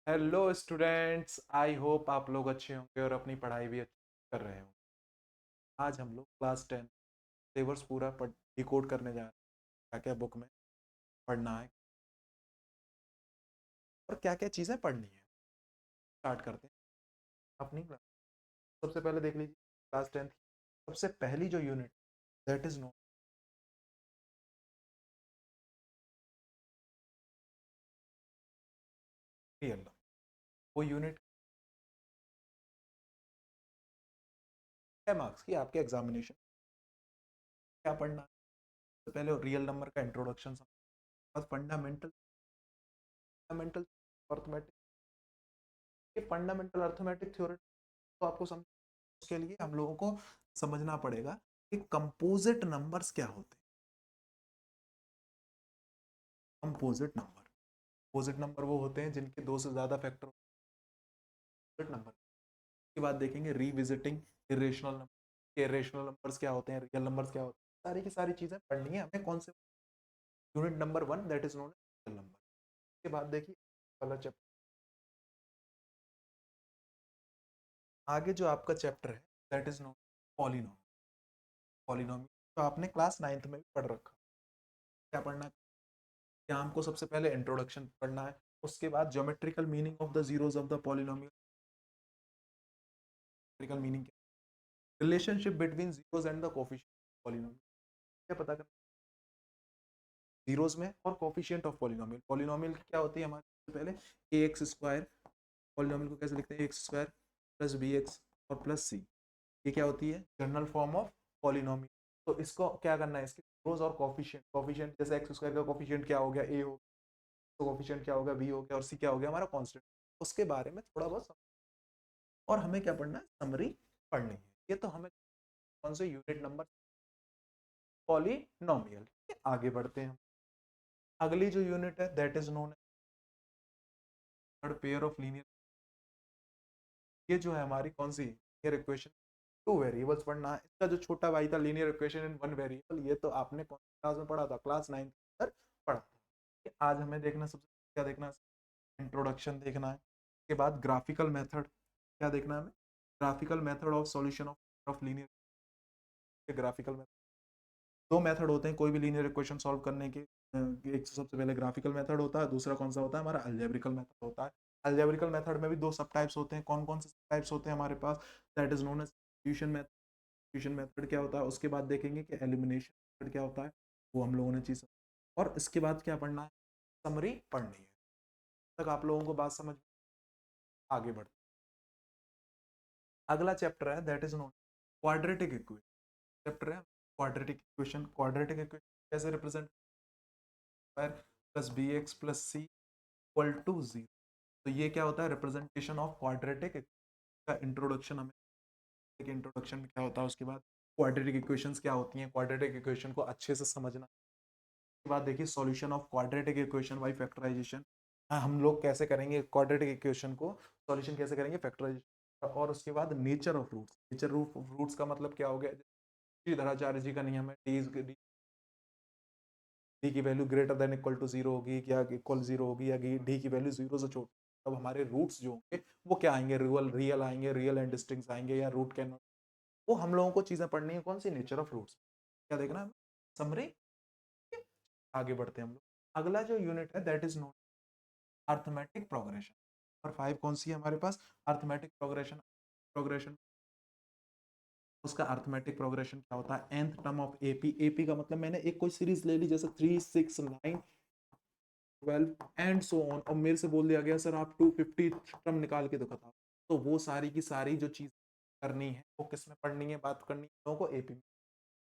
Hello students, I hope आप लोग अच्छे होंगे और अपनी पढ़ाई भी अच्छी कर रहे होंगे। आज हम लोग क्लास 10 सिलेबस पूरा डिकोड करने जा रहे हैं। क्या क्या बुक में पढ़ना है और क्या क्या चीज़ें पढ़नी है। स्टार्ट करते हैं अपनी क्लास। सबसे पहले देख लीजिए क्लास 10 सबसे पहली जो unit that is known real. वो यूनिट क्या मार्क्स की आपके एग्जामिनेशन क्या पढ़ना है। सबसे पहले रियल नंबर का इंट्रोडक्शन, फंडामेंटल फंडामेंटल अर्थमेटिक, ये फंडामेंटल अर्थमेटिक थ्योरी तो आपको समझ, उसके लिए हम लोगों को समझना पड़ेगा कि कंपोजिट नंबर्स क्या होते हैं। कंपोजिट नंबर वो होते हैं जिनके दो से ज्यादा फैक्टर नंबर। के बाद देखेंगे revisiting irrational number, irrational numbers क्या होते हैं, रियल नंबर्स क्या होते हैं। सारी की सारी चीजें पढ़नी है हमें। कौन से unit number 1 that is known as real number. के बाद देखिए वाला चैप्टर, आगे जो आपका चैप्टर है that is known polynomial. Polynomial तो आपने क्लास 9th में भी पढ़ रखा। क्या पढ़ना है, यहाँ हमको सबसे पहले इंट्रोडक्शन पढ़ना है। उसके बाद geometrical meaning of the zeros of the polynomial. Geometrical meaning, relationship between zeros and the coefficient polynomial. क्या पता कर जीरोस में और कोफिशिएंट ऑफ पॉलिनोमियल। पॉलिनोमियल क्या होती है हमारे पहले ए एक्स स्क्वायर। पॉलिनोमियल को कैसे लिखते हैं, X square plus B X और प्लस सी। ये क्या होती है, जनरल फॉर्म ऑफ पॉलिनोमियल। तो इसको क्या करना है, इसके जीरोस और कोफिशिएंट, कोफिशिएंट जैसे एक्स स्क्वायर का कोफिशिएंट क्या हो गया, ए हो, तो कोफिशिएंट क्या होगा, बी हो गया, और सी क्या हो गया हमारा कांस्टेंट। उसके बारे में थोड़ा बहुत और हमें क्या पढ़ना है, समरी पढ़नी है। ये तो हमें कौन से यूनिट नंबर पॉलिनोमियल। आगे बढ़ते हैं। अगली जो यूनिट है that is known third pair of linear. ये जो है हमारी कौन सी लीनियर इक्वेशन, टू वेरिएबल्स पढ़ना है। इसका जो छोटा भाई था linear equation in one variable, ये तो आपने कौन सी क्लास में पढ़ा था, क्लास 9 के अंदर पढ़ा था। आज हमें देखना सबसे क्या देखना है, इंट्रोडक्शन देखना है। उसके बाद ग्राफिकल मेथड क्या देखना है हमें, graphical method of solution of linear. Graphical method, दो मेथड होते हैं कोई भी लीनियर इक्वेशन सॉल्व करने के। एक तो सबसे पहले ग्राफिकल मेथड होता है, दूसरा कौन सा होता है हमारा अलजेब्रिकल मेथड होता है। अलजेब्रिकल मेथड में भी दो सब टाइप्स होते हैं। कौन कौन से टाइप्स होते हैं हमारे पास, that is known as fusion method. Fusion method क्या होता है, उसके बाद देखेंगे कि एलिमिनेशन मेथड क्या होता है, वो हम लोगों ने चीज। और इसके बाद क्या पढ़ना है, समरी पढ़नी है। तक आप लोगों को बात समझ, आगे बढ़ते अगला चैप्टर है that is known quadratic equation. Chapter है क्वाड्रेटिक इक्वेशन। क्वाड्रेटिक इक्वेशन कैसे represent, plus B X plus C equal to zero. तो ये क्या होता है, रिप्रेजेंटेशन ऑफ क्वाड्रेटिक का इंट्रोडक्शन। हमें एक इंट्रोडक्शन में क्या होता है, उसके बाद क्वाड्रेटिक इक्वेशंस क्या होती हैं, क्वाड्रेटिक इक्वेशन को अच्छे से समझना। उसके बाद देखिए solution of quadratic equation by factorisation. हम लोग कैसे करेंगे क्वाड्रेटिक इक्वेशन को सॉल्यूशन कैसे करेंगे, फैक्टराइजेशन। और उसके बाद nature of roots. Nature of roots का मतलब क्या हो गया, श्रीधराचार्य जी का नियम है, डी की value greater than equal to zero होगी, या इक्वल जीरो होगी, या डी की वैल्यू जीरो से छोटी, तब हमारे रूट्स जो होंगे वो क्या आएंगे, रियल रियल आएंगे, रियल एंड डिस्टिंक्ट आएंगे, या रूट कैन। वो हम लोगों को चीजें पढ़नी है कौन सी, नेचर ऑफ रूट्स। क्या देखना है, समरी। आगे बढ़ते हैं हम लोग। अगला जो यूनिट है that is known arithmetic progression. और 5 कौन सी है हमारे पास, अर्थमेटिक प्रोग्रेशन। प्रोग्रेशन उसका अर्थमेटिक प्रोग्रेशन क्या होता है, nth term of AP. AP का मतलब मैंने एक कोई सीरीज ले ली जैसे 3 6 9 12 एंड सो ऑन, और मेरे से बोल दिया गया सर आप 250 टर्म निकाल के दिखाओ। तो वो सारी की सारी जो चीज करनी है वो किस में पढ़नी है, बात करनी है लोगों को, एपी में।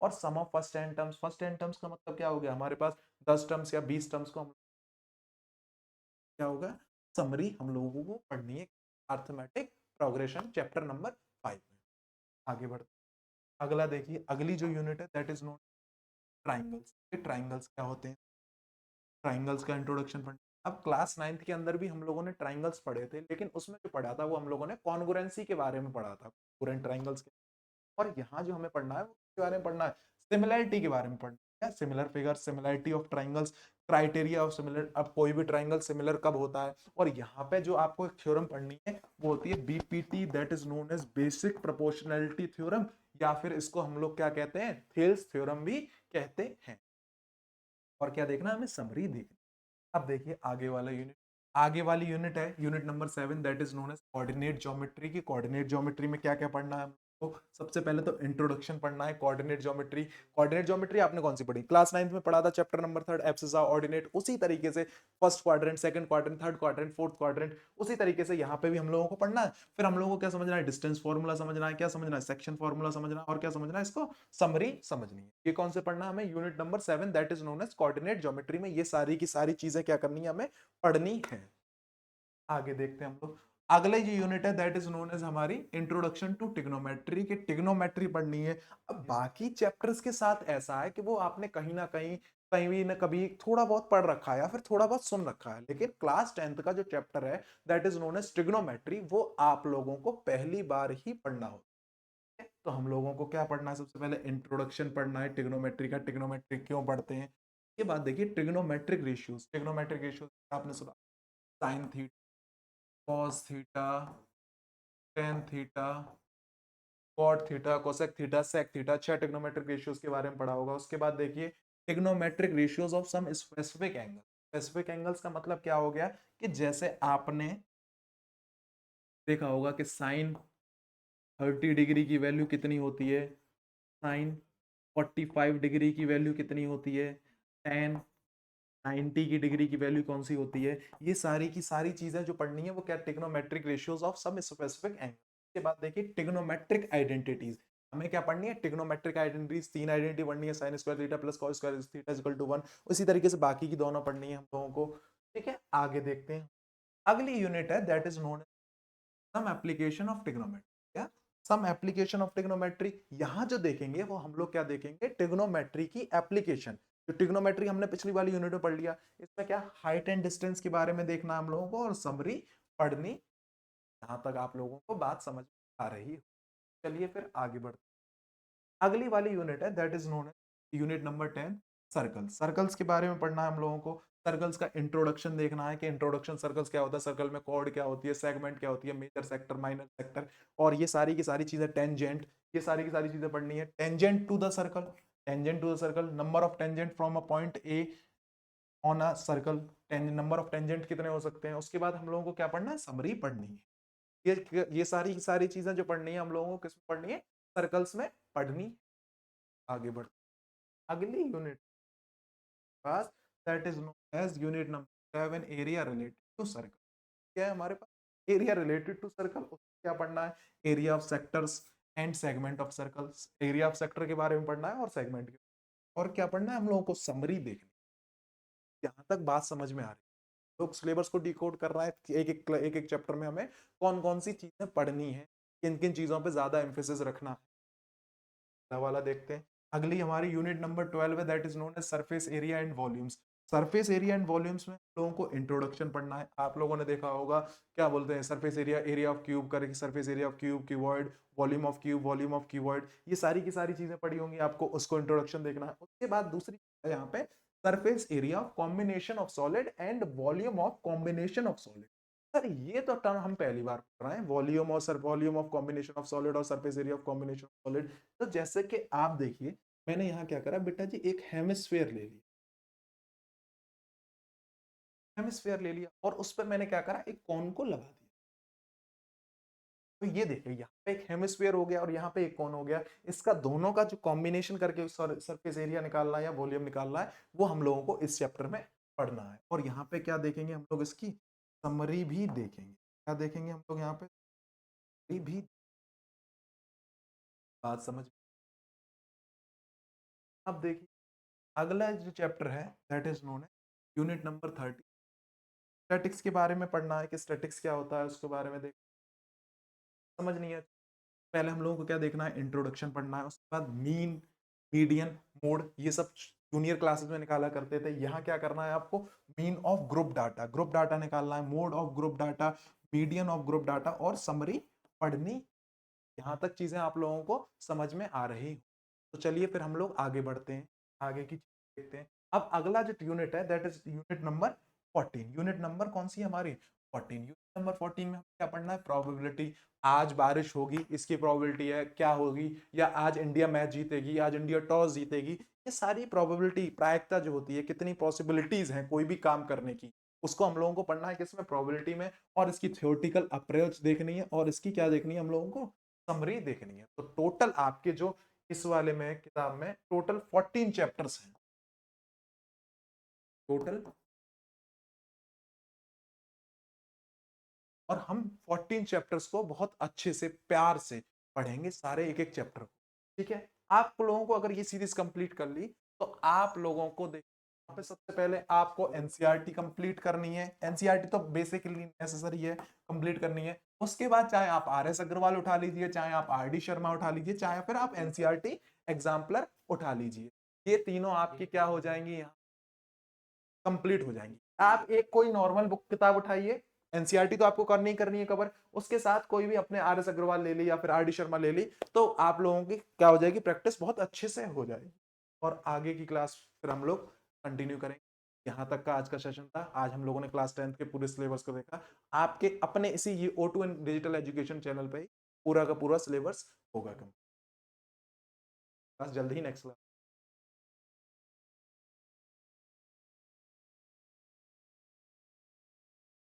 और sum of first n terms, first n terms का मतलब क्या हो गया, हमारे पास 10 टर्म्स या 20 टर्म्स को हम क्या होगा, समरी हम लोगों को पढ़नी है अर्थमेटिक प्रोग्रेशन चैप्टर नंबर 5 में। आगे बढ़ते, अगला देखिए अगली जो यूनिट है दैट इज नोट ट्राइंगल्स। ये ट्राइंगल्स क्या होते हैं, ट्राइंगल्स का इंट्रोडक्शन पढ़। अब क्लास 9th के अंदर भी हम लोगों ने ट्राइंगल्स पढ़े थे, लेकिन उसमें जो पढ़ा था वो हम लोगों ने कॉन्ग्रुएंसी के बारे में पढ़ा था, कॉन्ग्रुएंट ट्राइंगल्स के। और यहाँ जो हमें पढ़ना है वो किसके बारे में पढ़ना है, सिमिलैरिटी के बारे में पढ़ना क्या similar figure, similarity of triangles, criteria of similar. अब कोई भी ट्राइंगल सिमिलर कब होता है, और यहाँ पे जो आपको एक थ्योरम पढ़नी है वो होती है BPT, that is known as basic proportionality theorem, या फिर इसको हम लोग क्या कहते हैं, थेल्स थ्योरम भी कहते हैं। और क्या देखना हमें, समरी देखना। अब देखिए आगे वाला यूनिट, आगे वाली यूनिट है unit number 7, that is known as coordinate geometry. की कोऑर्डिनेट ज्योमेट्री में क्या क्या पढ़ना है, तो सबसे पहले तो इंट्रोडक्शन पढ़ना है कोऑर्डिनेट ज्योमेट्री। कोऑर्डिनेट ज्योमेट्री आपने कौन सी पढ़ी, क्लास 9th में पढ़ा था, chapter number 3 abscess of ordinate. उसी तरीके से first quadrant, second quadrant, third quadrant, fourth quadrant, उसी तरीके से यहाँ पे भी हम लोगों को पढ़ना है। फिर हम लोगों को क्या समझना है, डिस्टेंस फॉर्मूला समझना है, क्या समझना है, सेक्शन फॉर्मूला समझना है, और क्या समझना है, इसको समरी समझनी है। ये कौन से पढ़ना है हमें, unit number 7, that is known as coordinate geometry में ये सारी की सारी चीजें क्या करनी है, हमें पढ़नी है। आगे देखते हैं हम लोग, अगले जो यूनिट है दैट इज नोन एज हमारी इंट्रोडक्शन टू ट्रिग्नोमेट्री। की ट्रिग्नोमेट्री पढ़नी है। अब बाकी चैप्टर्स के साथ ऐसा है कि वो आपने कहीं ना कहीं, कहीं ना कभी थोड़ा बहुत पढ़ रखा है या फिर थोड़ा बहुत सुन रखा है, लेकिन क्लास 10th का जो चैप्टर है that is known as trigonometry, वो आप लोगों को पहली बार ही पढ़ना होता है। तो हम लोगों को क्या पढ़ना है, सबसे पहले इंट्रोडक्शन पढ़ना है ट्रिग्नोमेट्री का, ट्रिग्नोमेट्री क्यों पढ़ते हैं। ये बात देखिए, ट्रिग्नोमेट्रिक रेशियोज, ट्रिग्नोमेट्रिक रेशियोज आपने सुना, sine theta, cos theta, tan theta, cot theta, cosec theta, sec theta, 6 trigonometric ratios के बारे में पढ़ा होगा। उसके बाद देखिए trigonometric ratios of some specific angle. Specific angles का मतलब क्या हो गया, कि जैसे आपने देखा होगा कि साइन 30 डिग्री की वैल्यू कितनी होती है, साइन 45 डिग्री की वैल्यू कितनी होती है, टेन 90 की डिग्री की वैल्यू कौन सी होती है। ये सारी की सारी चीजें जो पढ़नी है वो क्या, trigonometric ratios of some specific angle. के बाद देखिए ट्रिग्नोमेट्रिक आइडेंटिटीज, हमें क्या पढ़नी है, ट्रिग्नोमेट्रिक आइडेंटिटीज, 3 आइडेंटिटी पढ़नी है, sin square theta plus cos square theta is equal to 1। उसी तरीके से बाकी की दोनों पढ़नी है हम लोगों को। ठीक है, आगे देखते हैं, अगली यूनिट है that is known some application of trigonometry. क्या, सम एप्लीकेशन ऑफ ट्रिग्नोमेट्री। यहां जो देखेंगे वो हम लोग क्या देखेंगे, ट्रिग्नोमेट्री की एप्लीकेशन। तो ट्रिग्नोमेट्री हमने पिछली वाली यूनिट में पढ़ लिया, इसमें क्या हाइट एंड डिस्टेंस के बारे में देखना हम लोगों को, और समरी पढ़नी। जहां तक आप लोगों को बात समझ आ रही है, चलिए फिर आगे बढ़ते, अगली वाली यूनिट है that is known unit number 10, circle. Circles के बारे में पढ़ना है हम लोगों को। सर्कल्स का इंट्रोडक्शन देखना है कि इंट्रोडक्शन सर्कल्स क्या होता है, सर्कल में कॉर्ड क्या होती है, सेगमेंट क्या होती है, मेजर सेक्टर, माइनर सेक्टर, और ये सारी की सारी चीजें, टेंजेंट, ये सारी की सारी चीजें पढ़नी है। Tangent to the circle, tangent to the circle, number of tangent from a point A on a circle, number of tangent कितने हो सकते हैं। उसके बाद हम लोगों को क्या पढ़ना है, समरी पढ़नी है। ये सारी की सारी चीजें जो पढ़नी है हम लोगों को किस में पढ़नी है, सर्कल्स में पढ़नी। आगे बढ़, अगली यूनिट पास, that is known as unit number 7, area related to circle. क्या है हमारे पास, एरिया रिलेटेड टू सर्कल। क्या पढ़ना है, area of sectors and segment of circles. Area of sector के बारे में पढ़ना है और सेगमेंट के, और क्या पढ़ना है हम लोगों को, समरी देखनी। यहाँ तक बात समझ में आ रही है, लोग सिलेबस को डिकोड कर रहा है कि एक एक चैप्टर में हमें कौन कौन सी चीजें पढ़नी है, किन किन चीजों पे ज्यादा एम्फेसिस रखना है। अगला वाला देखते हैं, अगली हमारी यूनिट नंबर 12 है that is known as surface area and volumes. Surface area and volumes में लोगों को इंट्रोडक्शन पढ़ना है। आप लोगों ने देखा होगा क्या बोलते हैं, surface area, area of cube करेगी, surface area of cube, cuboid, volume of cube, volume of cuboid, ये सारी की सारी चीजें पढ़ी होंगी, आपको उसको इंट्रोडक्शन देखना है। उसके बाद दूसरी है यहाँ पे surface area of combination of solid and volume of combination of solid. Sir ये तो टर्म हम पहली बार पढ़ रहे हैं, वॉल्यूम और सर volume of combination of solid और surface area of combination of solid. तो जैसे कि आप देखिए, मैंने यहाँ क्या करा बेटा जी, एक हेमिस्फेयर ले लिया, हेमिस्फेयर ले लिया, और उस पर मैंने क्या करा, एक कोन को लगा दिया। तो ये देखिए यहाँ पे एक हेमिस्फेयर हो गया और यहाँ पे एक कोन हो गया। इसका दोनों का जो कॉम्बिनेशन करके सरफेस एरिया निकालना है या वॉल्यूम निकालना है, वो हम लोगों को इस चैप्टर में पढ़ना है। और यहाँ पे क्या देखेंगे हम लोग, इसकी समरी भी देखेंगे। क्या देखेंगे हम लोग यहाँ पे, भी बात समझ। अब देखिए अगला जो चैप्टर है दैट इज नोन है यूनिट नंबर 30, स्टैटिक्स के बारे में पढ़ना है कि स्टैटिक्स क्या होता है, उसके बारे में देख समझ नहीं है। पहले हम लोगों को क्या देखना है, इंट्रोडक्शन पढ़ना है। उसके बाद मीन, मीडियन, मोड, ये सब जूनियर क्लासेस में निकाला करते थे। यहाँ क्या करना है आपको, मीन ऑफ ग्रुप डाटा निकालना है, mode of group data, median of group data, और समरी पढ़नी। यहाँ तक चीजें आप लोगों को समझ में आ रही। तो चलिए फिर हम लोग आगे बढ़ते हैं, आगे की देखते हैं। अब अगला जो यूनिट है that is unit number 14। Unit number कौन सी है हमारी? 14। यूनिट नंबर 14 में हमें क्या पढ़ना है? प्रोबेबिलिटी। आज बारिश होगी, इसकी प्रोबेबिलिटी है क्या होगी, या आज इंडिया मैच जीतेगी, आज इंडिया टॉस जीतेगी। ये सारी प्रोबेबिलिटी, प्रायिकता जो होती है, कितनी पॉसिबिलिटीज हैं कोई भी काम करने की, उसको हम लोगों को पढ़ना है किसमें? प्रोबेबिलिटी में। और इसकी थ्योरेटिकल अप्रोच देखनी है, और इसकी क्या देखनी है हम लोगों को? समरी देखनी है। तो टोटल आपके जो इस वाले में किताब में टोटल 14 चैप्टर्स हैं टोटल। और हम 14 चैप्टर्स को बहुत अच्छे से प्यार से पढ़ेंगे, सारे एक एक चैप्टर को। ठीक है? आप लोगों को अगर ये सीरीज कंप्लीट कर ली तो आप लोगों को देख, यहाँ पे सबसे पहले आपको एनसीईआरटी कंप्लीट करनी है। एनसीईआरटी तो बेसिकली नेसेसरी है, कंप्लीट करनी है। उसके बाद चाहे आप आर एस अग्रवाल उठा लीजिए, चाहे आप आर डी शर्मा उठा लीजिए, चाहे फिर आप एनसीईआरटी एग्जाम्पलर उठा लीजिए। ये तीनों आपकी क्या हो जाएंगी? यहाँ कंप्लीट हो जाएंगी। आप एक कोई नॉर्मल बुक किताब उठाइए, एनसीईआरटी तो आपको करनी ही करनी है कवर, उसके साथ कोई भी अपने आर एस अग्रवाल ले ली या फिर आर डी शर्मा ले ली, तो आप लोगों की क्या हो जाएगी? प्रैक्टिस बहुत अच्छे से हो जाएगी। और आगे की क्लास फिर हम लोग कंटिन्यू करेंगे। यहाँ तक का आज का सेशन था। आज हम लोगों ने क्लास 10th के पूरे सिलेबस को देखा। आपके अपने इसी ये O2 डिजिटल एजुकेशन चैनल पे पूरा का पूरा सिलेबस होगा। बस जल्द ही नेक्स्ट